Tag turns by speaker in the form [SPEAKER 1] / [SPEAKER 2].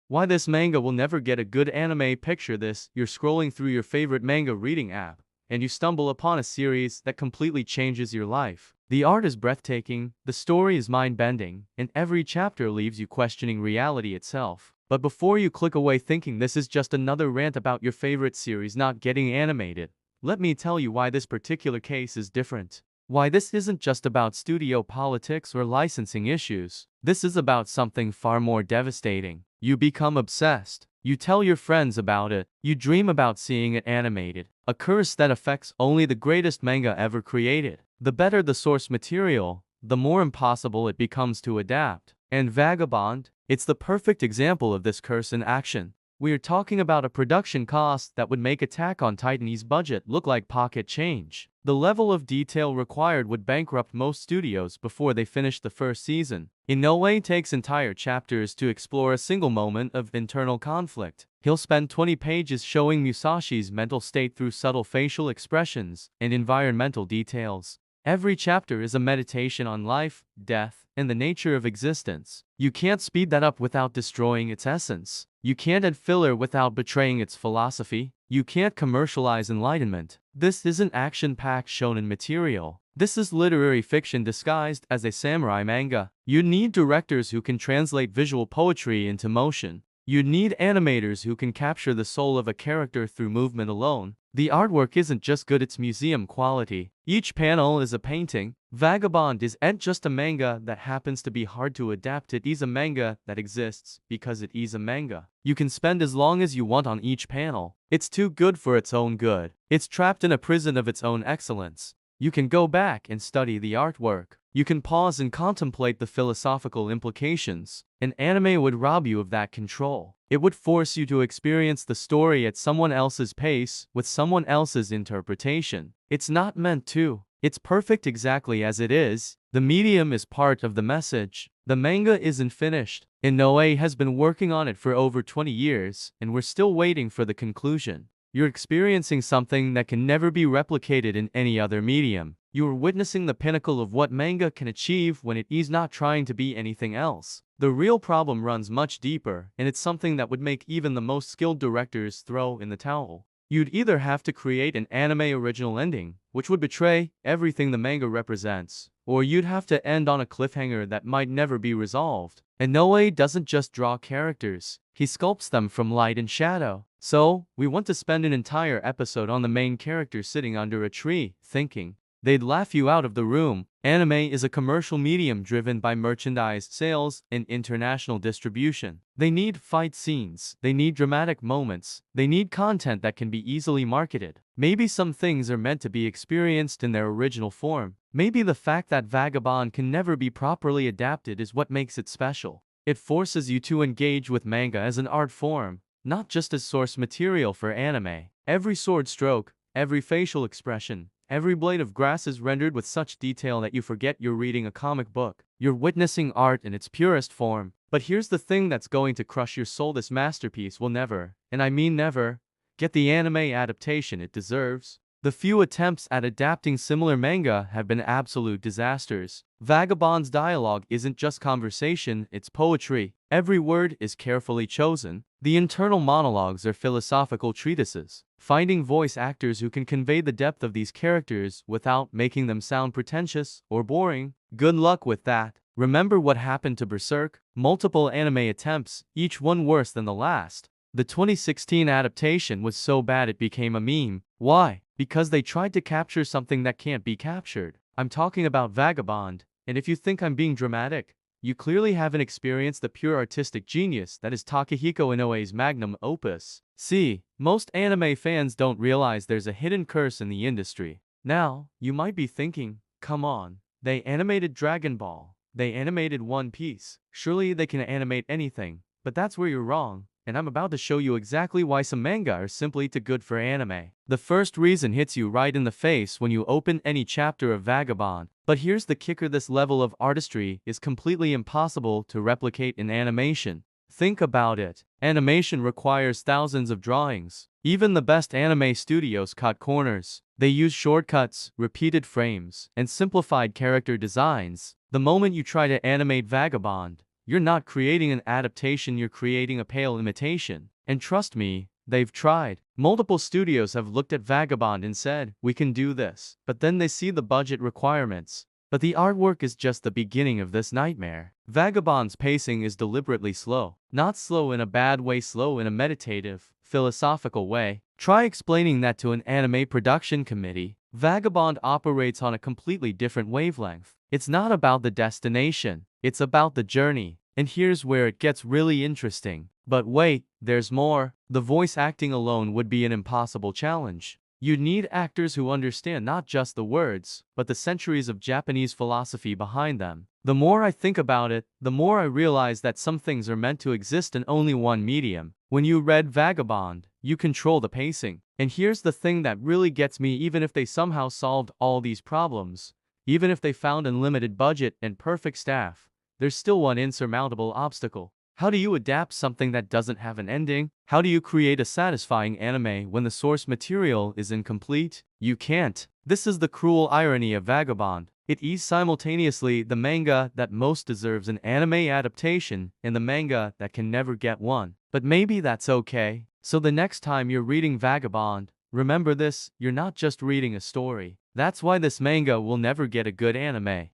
[SPEAKER 1] Why this manga will never get a good anime. Picture this, you're scrolling through your favorite manga reading app, and you stumble upon a series that completely changes your life. The art is breathtaking, the story is mind-bending, and every chapter leaves you questioning reality itself. But before you click away thinking this is just another rant about your favorite series not getting animated, let me tell you why this particular case is different. Why this isn't just about studio politics or licensing issues. This is about something far more devastating. You become obsessed. You tell your friends about it. You dream about seeing it animated. A curse that affects only the greatest manga ever created. The better the source material, the more impossible it becomes to adapt. And Vagabond, it's the perfect example of this curse in action. We are talking about a production cost that would make Attack on Titan's budget look like pocket change. The level of detail required would bankrupt most studios before they finished the first season. Inoue takes entire chapters to explore a single moment of internal conflict. He'll spend 20 pages showing Musashi's mental state through subtle facial expressions and environmental details. Every chapter is a meditation on life, death, and the nature of existence. You can't speed that up without destroying its essence. You can't add filler without betraying its philosophy. You can't commercialize enlightenment. This isn't action-packed shonen material. This is literary fiction disguised as a samurai manga. You need directors who can translate visual poetry into motion. You need animators who can capture the soul of a character through movement alone. The artwork isn't just good, it's museum quality. Each panel is a painting. Vagabond isn't just a manga that happens to be hard to adapt, it is a manga that exists because it is a manga. You can spend as long as you want on each panel. It's too good for its own good. It's trapped in a prison of its own excellence. You can go back and study the artwork. You can pause and contemplate the philosophical implications. An anime would rob you of that control. It would force you to experience the story at someone else's pace, with someone else's interpretation. It's not meant to. It's perfect exactly as it is. The medium is part of the message. The manga isn't finished. Inoue has been working on it for over 20 years, and we're still waiting for the conclusion. You're experiencing something that can never be replicated in any other medium. You are witnessing the pinnacle of what manga can achieve when it is not trying to be anything else. The real problem runs much deeper, and it's something that would make even the most skilled directors throw in the towel. You'd either have to create an anime original ending, which would betray everything the manga represents, or you'd have to end on a cliffhanger that might never be resolved. Inoue doesn't just draw characters, he sculpts them from light and shadow. So, we want to spend an entire episode on the main character sitting under a tree, thinking. They'd laugh you out of the room. Anime is a commercial medium driven by merchandise sales and international distribution. They need fight scenes. They need dramatic moments. They need content that can be easily marketed. Maybe some things are meant to be experienced in their original form. Maybe the fact that Vagabond can never be properly adapted is what makes it special. It forces you to engage with manga as an art form, not just as source material for anime. Every sword stroke, every facial expression, every blade of grass is rendered with such detail that you forget you're reading a comic book. You're witnessing art in its purest form. But here's the thing that's going to crush your soul: this masterpiece will never, and I mean never, get the anime adaptation it deserves. The few attempts at adapting similar manga have been absolute disasters. Vagabond's dialogue isn't just conversation, it's poetry. Every word is carefully chosen. The internal monologues are philosophical treatises. Finding voice actors who can convey the depth of these characters without making them sound pretentious or boring, good luck with that. Remember what happened to Berserk? Multiple anime attempts, each one worse than the last. The 2016 adaptation was so bad it became a meme. Why? Because they tried to capture something that can't be captured. I'm talking about Vagabond, and if you think I'm being dramatic, you clearly haven't experienced the pure artistic genius that is Takehiko Inoue's magnum opus. See, most anime fans don't realize there's a hidden curse in the industry. Now, you might be thinking, come on, they animated Dragon Ball, they animated One Piece, surely they can animate anything. But that's where you're wrong. And I'm about to show you exactly why some manga are simply too good for anime. The first reason hits you right in the face when you open any chapter of Vagabond. But here's the kicker: this level of artistry is completely impossible to replicate in animation. Think about it. Animation requires thousands of drawings. Even the best anime studios cut corners. They use shortcuts, repeated frames, and simplified character designs. The moment you try to animate Vagabond, You're not creating an adaptation, you're creating a pale imitation. And trust me, they've tried. Multiple studios have looked at Vagabond and said, we can do this. But then they see the budget requirements. But the artwork is just the beginning of this nightmare. Vagabond's pacing is deliberately slow. Not slow in a bad way, slow in a meditative, philosophical way. Try explaining that to an anime production committee. Vagabond operates on a completely different wavelength. It's not about the destination, it's about the journey. And here's where it gets really interesting. But wait, there's more. The voice acting alone would be an impossible challenge. You'd need actors who understand not just the words, but the centuries of Japanese philosophy behind them. The more I think about it, the more I realize that some things are meant to exist in only one medium. When you read Vagabond, you control the pacing. And here's the thing that really gets me: even if they somehow solved all these problems, even if they found unlimited budget and perfect staff, there's still one insurmountable obstacle. How do you adapt something that doesn't have an ending? How do you create a satisfying anime when the source material is incomplete? You can't. This is the cruel irony of Vagabond. It is simultaneously the manga that most deserves an anime adaptation and the manga that can never get one. But maybe that's okay. So the next time you're reading Vagabond, remember this: you're not just reading a story. That's why this manga will never get a good anime.